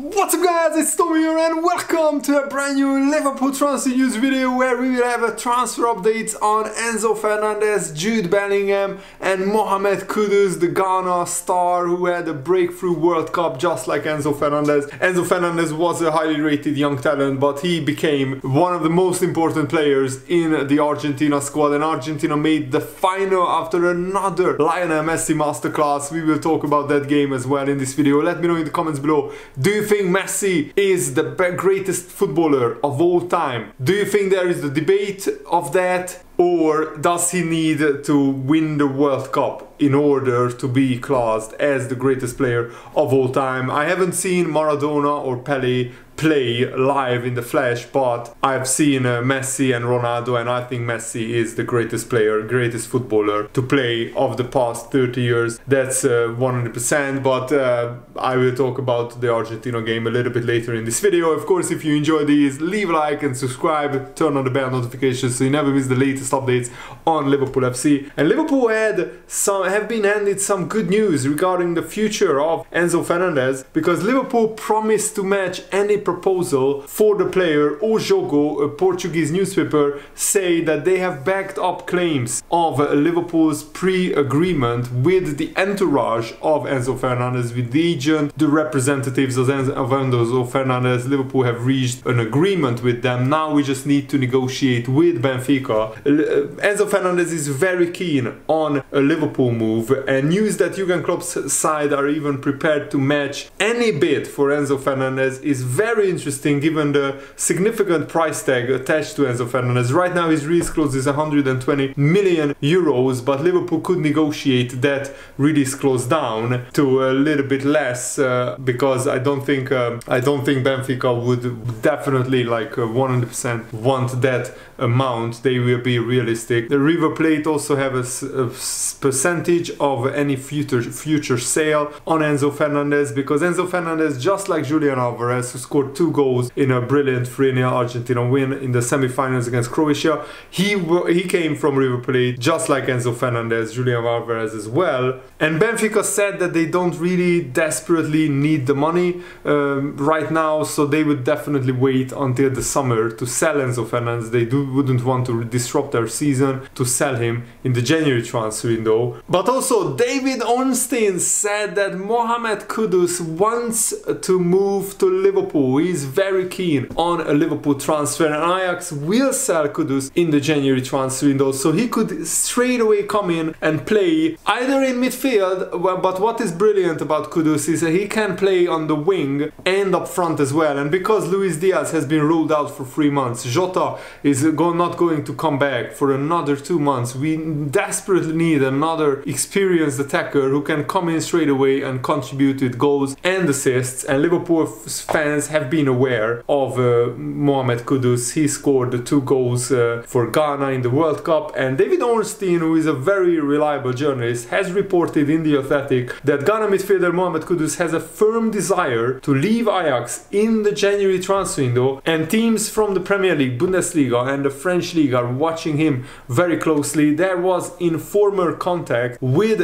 What's up guys, it's Tommy here and welcome to a brand new Liverpool transfer news video where we will have a transfer updates on Enzo Fernandez, Jude Bellingham and Mohamed Kudus, the Ghana star who had a breakthrough World Cup just like Enzo Fernandez. Enzo Fernandez was a highly rated young talent, but he became one of the most important players in the Argentina squad, and Argentina made the final after another Lionel Messi masterclass. We will talk about that game as well in this video. Let me know in the comments below, do you think Messi is the greatest footballer of all time? Do you think there is the debate of that? Or does he need to win the World Cup in order to be classed as the greatest player of all time? I haven't seen Maradona or Pelé play live in the flesh, but I've seen Messi and Ronaldo, and I think Messi is the greatest player, greatest footballer to play of the past 30 years. That's 100%, but I will talk about the Argentina game a little bit later in this video. Of course, if you enjoy these, leave a like and subscribe, turn on the bell notifications so you never miss the latest updates on Liverpool FC. And Liverpool have been handed some good news regarding the future of Enzo Fernandez, because Liverpool promised to match any proposal for the player. O Jogo, a Portuguese newspaper, say that they have backed up claims of Liverpool's pre-agreement with the entourage of Enzo Fernandez, with the agent, the representatives of Enzo Fernandez. Liverpool have reached an agreement with them. Now we just need to negotiate with Benfica. Enzo Fernandez is very keen on a Liverpool move, and news that Jurgen Klopp's side are even prepared to match any bid for Enzo Fernandez is very interesting given the significant price tag attached to Enzo Fernandez. Right now his release clause is 120 million euros, but Liverpool could negotiate that release clause down to a little bit less, because I don't think Benfica would definitely like 100% want that amount. They will be realistic. The River Plate also have a percentage of any future sale on Enzo Fernandez, because Enzo Fernandez, just like Julian Alvarez, who scored 2 goals in a brilliant 3-0 Argentina win in the semi-finals against Croatia, he came from River Plate, just like Enzo Fernandez, Julian Alvarez as well. And Benfica said that they don't really desperately need the money right now, so they would definitely wait until the summer to sell Enzo Fernandez. They wouldn't want to disrupt their season to sell him in the January transfer window. But also David Ornstein said that Mohamed Kudus wants to move to Liverpool. He's very keen on a Liverpool transfer, and Ajax will sell Kudus in the January transfer window, so he could straight away come in and play either in midfield, but what is brilliant about Kudus is that he can play on the wing and up front as well. And because Luis Diaz has been ruled out for 3 months, Jota is not going to come back for another 2 months, we desperately need another experienced attacker who can come in straight away and contribute with goals and assists. And Liverpool fans have been aware of Mohamed Kudus. He scored 2 goals for Ghana in the World Cup, and David Ornstein, who is a very reliable journalist, has reported in The Athletic that Ghana midfielder Mohamed Kudus has a firm desire to leave Ajax in the January transfer window, and teams from the Premier League, Bundesliga and the French League are watching him very closely. There was informal contact with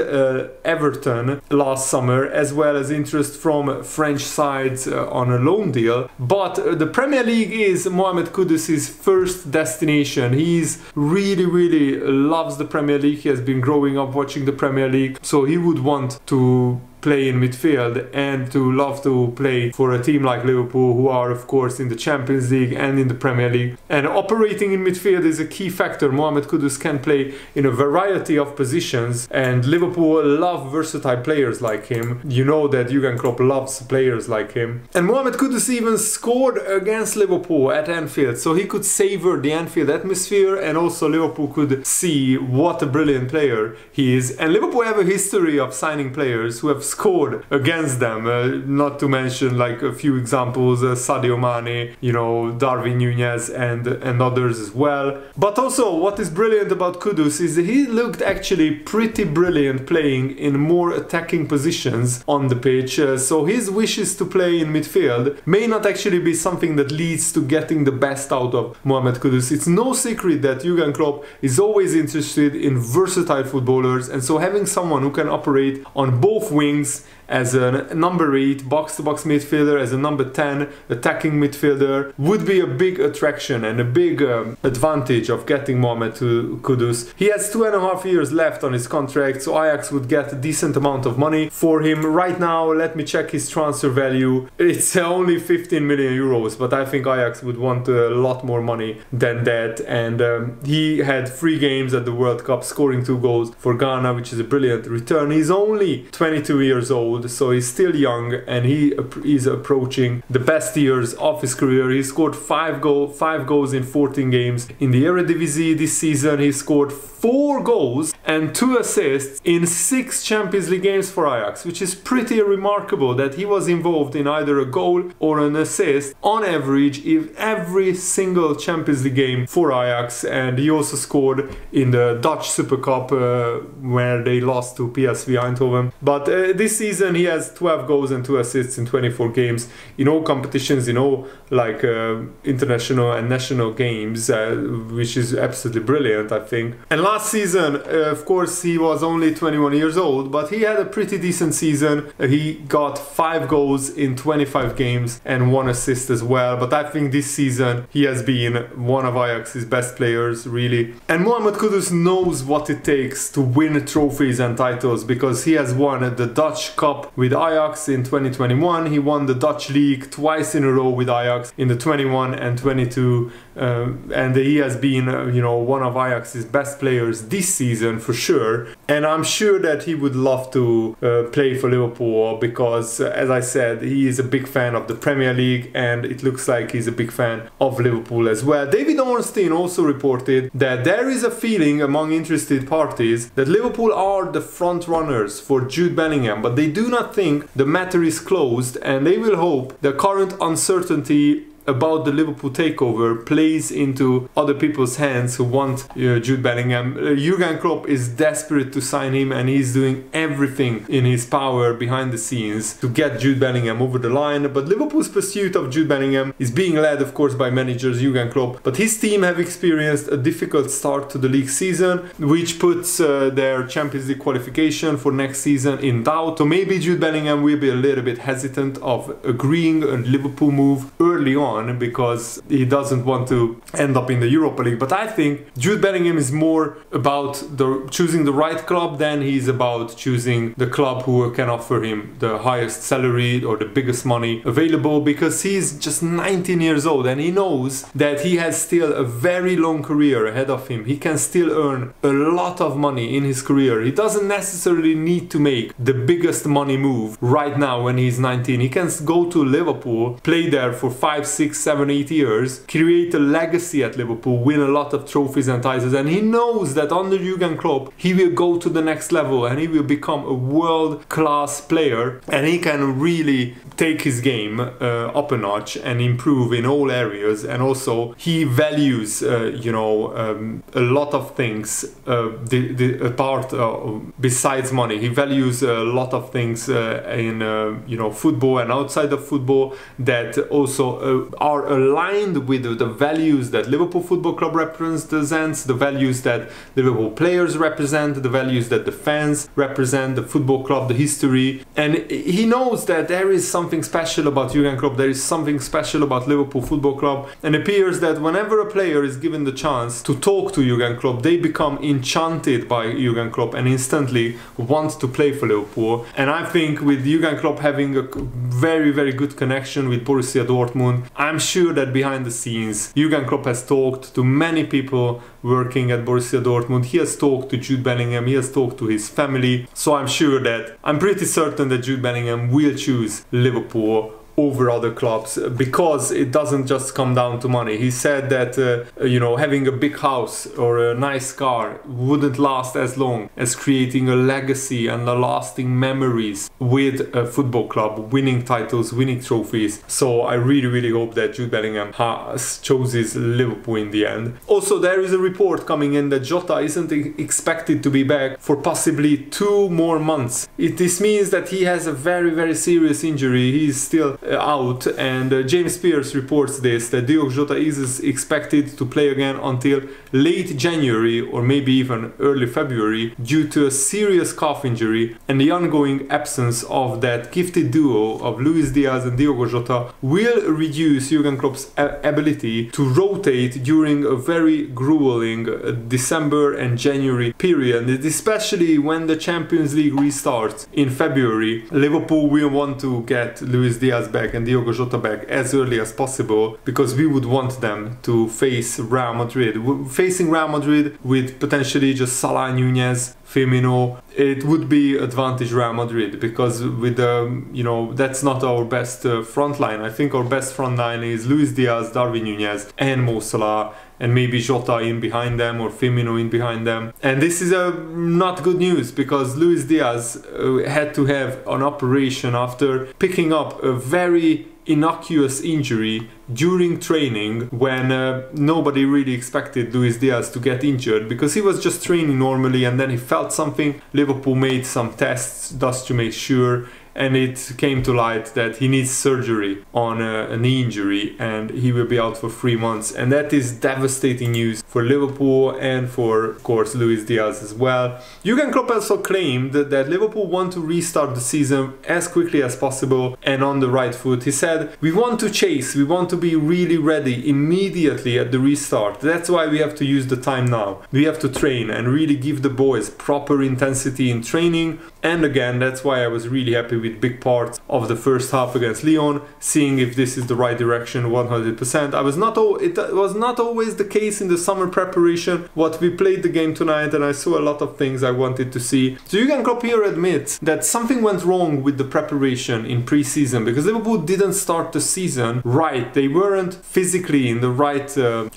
Everton last summer, as well as interest from French sides on a loan deal. But the Premier League is Mohamed Kudus' first destination. He's really loves the Premier League. He has been growing up watching the Premier League, so he would want to play in midfield and to love to play for a team like Liverpool, who are of course in the Champions League and in the Premier League. And operating in midfield is a key factor. Mohamed Kudus can play in a variety of positions, and Liverpool love versatile players like him. You know that Jurgen Klopp loves players like him. And Mohamed Kudus even scored against Liverpool at Anfield, so he could savor the Anfield atmosphere, and also Liverpool could see what a brilliant player he is. And Liverpool have a history of signing players who have scored against them, not to mention like a few examples, Sadio Mane, you know, Darwin Núñez and others as well. But also what is brilliant about Kudus is that he looked actually pretty brilliant playing in more attacking positions on the pitch, so his wishes to play in midfield may not actually be something that leads to getting the best out of Mohamed Kudus. It's no secret that Jurgen Klopp is always interested in versatile footballers, and so having someone who can operate on both wings as a number 8 box-to-box midfielder, as a number 10 attacking midfielder, would be a big attraction and a big advantage of getting Mohamed Kudus. He has 2.5 years left on his contract, so Ajax would get a decent amount of money for him. Right now, let me check his transfer value. It's only 15 million euros, but I think Ajax would want a lot more money than that. And he had 3 games at the World Cup, scoring 2 goals for Ghana, which is a brilliant return. He's only 22 years old, so he's still young, and he is approaching the best years of his career. He scored 5 goals in 14 games in the Eredivisie this season. He scored 4 goals and 2 assists in 6 Champions League games for Ajax, which is pretty remarkable that he was involved in either a goal or an assist on average in every single Champions League game for Ajax. And he also scored in the Dutch Super Cup where they lost to PSV Eindhoven. But this season he has 12 goals and 2 assists in 24 games in all competitions, in all like international and national games, which is absolutely brilliant, I think. And last season, of course, he was only 21 years old, but he had a pretty decent season. He got 5 goals in 25 games and 1 assist as well. But I think this season he has been one of Ajax's best players, really. And Mohamed Kudus knows what it takes to win trophies and titles, because he has won the Dutch Cup with Ajax in 2021. He won the Dutch League twice in a row with Ajax in the 21 and 22. And he has been, you know, one of Ajax's best players this season for sure. And I'm sure that he would love to play for Liverpool, because, as I said, he is a big fan of the Premier League, and it looks like he's a big fan of Liverpool as well. David Ornstein also reported that there is a feeling among interested parties that Liverpool are the front runners for Jude Bellingham, but they do not think the matter is closed, and they will hope the current uncertainty about the Liverpool takeover plays into other people's hands who want Jude Bellingham. Jurgen Klopp is desperate to sign him, and he's doing everything in his power behind the scenes to get Jude Bellingham over the line. But Liverpool's pursuit of Jude Bellingham is being led, of course, by manager Jurgen Klopp. But his team have experienced a difficult start to the league season, which puts their Champions League qualification for next season in doubt. So maybe Jude Bellingham will be a little bit hesitant of agreeing a Liverpool move early on, because he doesn't want to end up in the Europa League. But I think Jude Bellingham is more about choosing the right club than he's about choosing the club who can offer him the highest salary or the biggest money available, because he's just 19 years old and he knows that he has still a very long career ahead of him. He can still earn a lot of money in his career. He doesn't necessarily need to make the biggest money move right now when he's 19. He can go to Liverpool, play there for 5, 6, 7, 8 years, create a legacy at Liverpool, win a lot of trophies and titles, and he knows that under Jurgen Klopp he will go to the next level and he will become a world-class player, and he can really take his game up a notch and improve in all areas. And also he values you know, a lot of things besides money. He values a lot of things in you know, football and outside of football that also are aligned with the values that Liverpool Football Club represents, the values that Liverpool players represent, the values that the fans represent, the football club, the history. And he knows that there is something special about Jurgen Klopp, there is something special about Liverpool Football Club, and it appears that whenever a player is given the chance to talk to Jurgen Klopp, they become enchanted by Jurgen Klopp and instantly want to play for Liverpool. And I think with Jurgen Klopp having a very, very good connection with Borussia Dortmund, I'm sure that behind the scenes Jurgen Klopp has talked to many people working at Borussia Dortmund. He has talked to Jude Bellingham, he has talked to his family. So I'm pretty certain that Jude Bellingham will choose Liverpool over other clubs, because it doesn't just come down to money. He said that you know, having a big house or a nice car wouldn't last as long as creating a legacy and a lasting memories with a football club, winning titles, winning trophies. So I really, really hope that Jude Bellingham chooses Liverpool in the end. Also, there is a report coming in that Jota isn't expected to be back for possibly 2 more months. This means that he has a very, very serious injury. He's still out, and James Spears reports this, that Diogo Jota is expected to play again until late January or maybe even early February due to a serious calf injury, and the ongoing absence of that gifted duo of Luis Diaz and Diogo Jota will reduce Jurgen Klopp's ability to rotate during a very grueling December and January period, especially when the Champions League restarts in February. Liverpool will want to get Luis Diaz back and Diogo Jota back as early as possible, because we would want them to face Real Madrid. Facing Real Madrid with potentially just Salah, Nunez, Firmino, it would be advantage Real Madrid, because with the, you know, that's not our best front line. I think our best front line is Luis Diaz, Darwin Nunez and Mo Salah, and maybe Jota in behind them or Firmino in behind them. And this is not good news, because Luis Diaz had to have an operation after picking up a very innocuous injury during training, when nobody really expected Luis Diaz to get injured, because he was just training normally and then he felt something. Liverpool made some tests just to make sure, and it came to light that he needs surgery on a knee injury and he will be out for 3 months, and that is devastating news for Liverpool and for, of course, Luis Diaz as well. Jurgen Klopp also claimed that Liverpool want to restart the season as quickly as possible and on the right foot. He said, we want to chase, we want to be really ready immediately at the restart. That's why we have to use the time now. We have to train and really give the boys proper intensity in training. And again, that's why I was really happy with big parts of the first half against Lyon, seeing if this is the right direction 100%. It was not always the case in the summer preparation, what we played the game tonight, and I saw a lot of things I wanted to see. So Jurgen Klopp here admits that something went wrong with the preparation in pre-season, because Liverpool didn't start the season right. They weren't physically in the right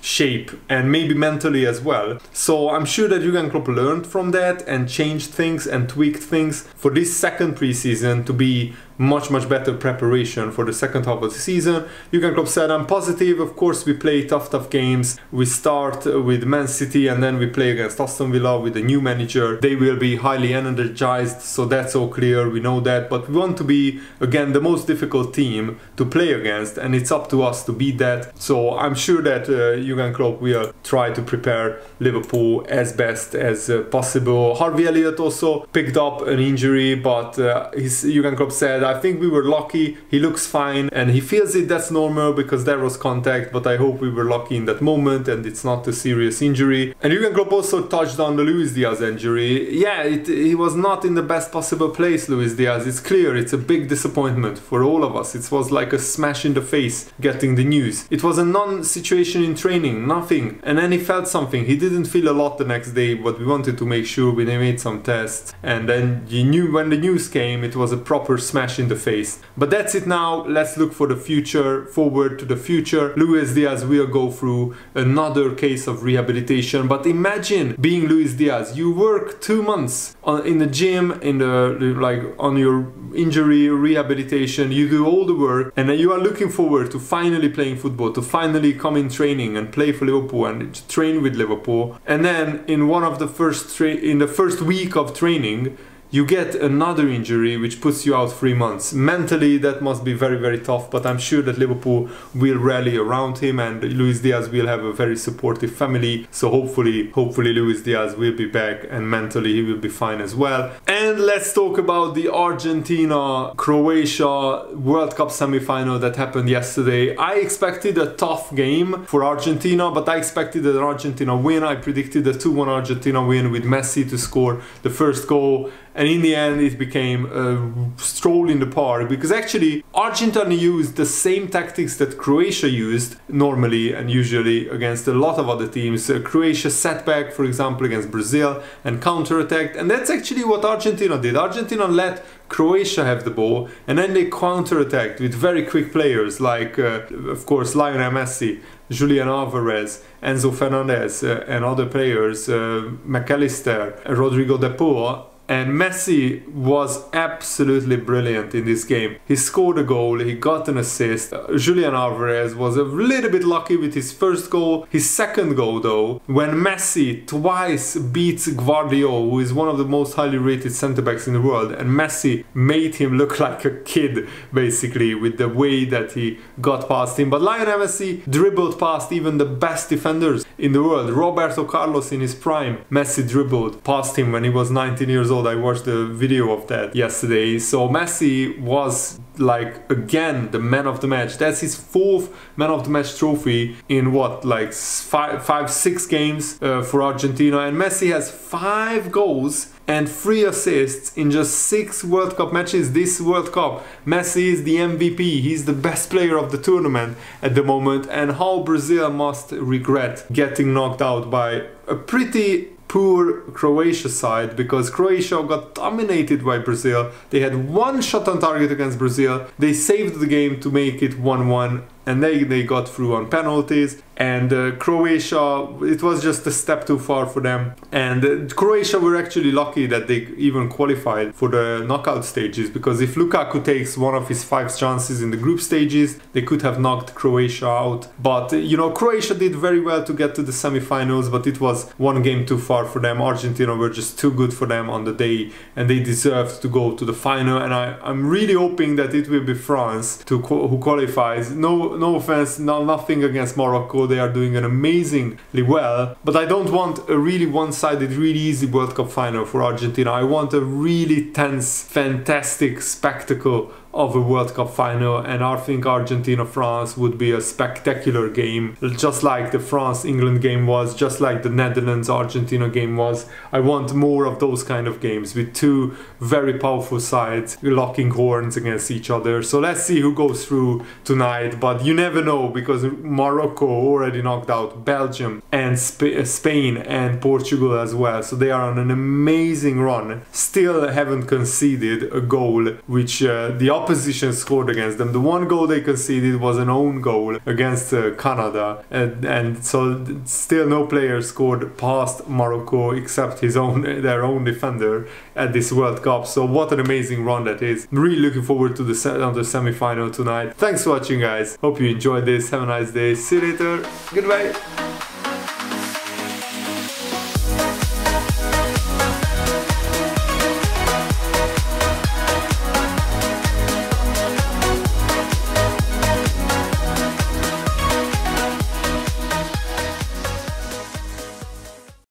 shape, and maybe mentally as well. So I'm sure that Jurgen Klopp learned from that and changed things and tweaked things for this second pre-season to be much better preparation for the second half of the season. Jurgen Klopp said, I'm positive. Of course, we play tough games. We start with Man City and then we play against Aston Villa with a new manager. They will be highly energized, so that's all clear, we know that, but we want to be, again, the most difficult team to play against, and it's up to us to beat that. So I'm sure that Jurgen Klopp will try to prepare Liverpool as best as possible. Harvey Elliott also picked up an injury, but Jurgen Klopp said, I think we were lucky, he looks fine and he feels it, that's normal because there was contact, but I hope we were lucky in that moment and it's not a serious injury. And Jurgen Klopp also touched on the Luis Diaz injury. Yeah, he was not in the best possible place, Luis Diaz. It's clear, it's a big disappointment for all of us. It was like a smash in the face getting the news. It was a non-situation in training, nothing. And then he felt something. He didn't feel a lot the next day, but we wanted to make sure we made some tests. And then you knew when the news came, it was a proper smash in the face. But that's it now. Let's look for the future, forward to the future. Luis Diaz will go through another case of rehabilitation. But imagine being Luis Diaz. You work 2 months in the gym, on your injury rehabilitation. You do all the work, and then you are looking forward to finally playing football, to finally come in training and play for Liverpool and train with Liverpool. And then in the first week of training, you get another injury which puts you out 3 months. Mentally, that must be very tough, but I'm sure that Liverpool will rally around him and Luis Diaz will have a very supportive family. So hopefully Luis Diaz will be back and mentally he will be fine as well. And let's talk about the Argentina-Croatia World Cup semi-final that happened yesterday. I expected a tough game for Argentina, but I expected an Argentina win. I predicted a 2-1 Argentina win with Messi to score the first goal. And in the end, it became a stroll in the park, because actually Argentina used the same tactics that Croatia used normally and usually against a lot of other teams. Croatia sat back, for example, against Brazil and counter-attacked, and that's actually what Argentina did. Argentina let Croatia have the ball, and then they counter-attacked with very quick players like, of course, Lionel Messi, Julian Alvarez, Enzo Fernandez, and other players, McAllister, Rodrigo de Paul. And Messi was absolutely brilliant in this game. He scored a goal, he got an assist. Julian Alvarez was a little bit lucky with his first goal. His second goal though, when Messi twice beats Guardiola, who is one of the most highly rated centre backs in the world, and Messi made him look like a kid basically with the way that he got past him. But Lionel Messi dribbled past even the best defenders in the world. Roberto Carlos in his prime, Messi dribbled past him when he was 19 years old. I watched the video of that yesterday. So Messi was like again the man of the match. That's his 4th man of the match trophy in what, like 6 games for Argentina. And Messi has 5 goals and 3 assists in just 6 World Cup matches this World Cup. Messi is the MVP, he's the best player of the tournament at the moment, and how Brazil must regret getting knocked out by a pretty poor Croatia side, because Croatia got dominated by Brazil. They had 1 shot on target against Brazil, they saved the game to make it 1-1, and they got through on penalties. And Croatia, it was just a step too far for them. And Croatia were actually lucky that they even qualified for the knockout stages, because if Lukaku takes one of his 5 chances in the group stages, they could have knocked Croatia out. But you know, Croatia did very well to get to the semi-finals, but it was 1 game too far for them. Argentina were just too good for them on the day, and they deserved to go to the final. And I'm really hoping that it will be France who qualifies. No offense, nothing against Morocco. They are doing an amazingly well, but I don't want a really one-sided, really easy World Cup final for Argentina. I want a really tense, fantastic spectacle of a World Cup final, and I think Argentina-France would be a spectacular game, just like the France-England game was, just like the Netherlands-Argentina game was. I want more of those kind of games with 2 very powerful sides locking horns against each other. So let's see who goes through tonight, but you never know, because Morocco already knocked out Belgium and Spain and Portugal as well, so they are on an amazing run. Still haven't conceded a goal, which the opposition scored against them. The 1 goal they conceded was an own goal against Canada, and so still no player scored past Morocco except their own defender at this World Cup. So what an amazing run that is. I'm really looking forward to the semi-final tonight. Thanks for watching, guys. Hope you enjoyed this. Have a nice day. See you later. Goodbye.